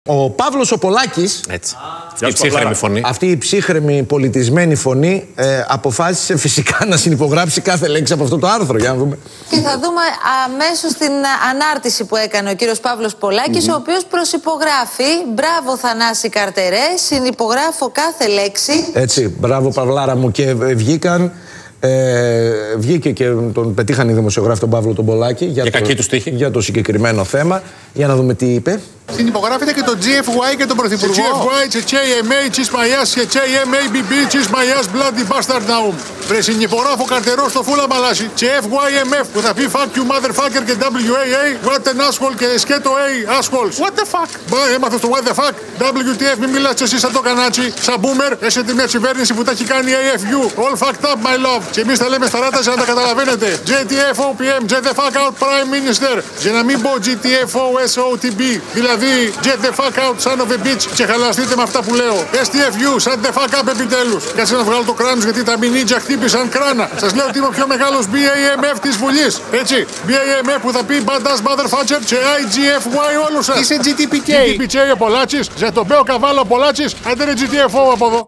Ο Παύλος ο Πολάκης, αυτή η ψύχρεμη φωνή, αυτή η ψύχρεμη πολιτισμένη φωνή, αποφάσισε φυσικά να συνυπογράψει κάθε λέξη από αυτό το άρθρο. Για να δούμε. Και θα δούμε αμέσως την ανάρτηση που έκανε ο κύριος Παύλος Πολάκης, ο οποίος προσυπογράφει. Μπράβο Θανάση Καρτερέ, συνυπογράφω κάθε λέξη. Έτσι, μπράβο Παυλάρα μου. Και βγήκαν. Βγήκε και τον πετύχαν οι δημοσιογράφοι τον Παύλο τον Πολάκη για το συγκεκριμένο θέμα. Για να δούμε τι είπε. Συνυπογράφεται και το GFY και τον Πρωθυπουργό. GFY, JMA, Τσισμαγιάς και JMABB, Τσισμαγιάς, Bloody Bastard Naum. Βρε συνυπογράφω Καρτερό στο φούλα μαλάσι. Και FYMF που θα πει Fuck you motherfucker και WAA, What an asshole και σκέτο A, assholes. What the fuck. Μπα, έμαθες το what the fuck. WTF, μην μιλάς και εσύ σαν το κανάτσι. Σαν boomer, έχετε μια κυβέρνηση που τα έχει κάνει AFU. All fucked up, my love. Και εμείς τα λέμε στα ράτα για να τα καταλαβαίνετε. JTF, OPM, Get the fuck out, Prime Minister. Για να μην πω GTFO, SOTB. Δηλαδή, Get the fuck out, son of a bitch. Και χαλαστείτε με αυτά που λέω. STFU, shut the fuck up επιτέλους. Κάτσε να βγάλω το κράνος γιατί τα μινίτζα χτύπησαν κράνα. Σας λέω ότι είμαι ο πιο μεγάλος BAMF της Βουλής. Έτσι. BAMF που θα πει Badass Motherfucker και IGFY όλους σας. Είσαι GTPK. GTPK ο Πολάτσης. Για τον Μπέο Καβάλο ο Πολάτσης. Άντε ρε GTFO από εδώ.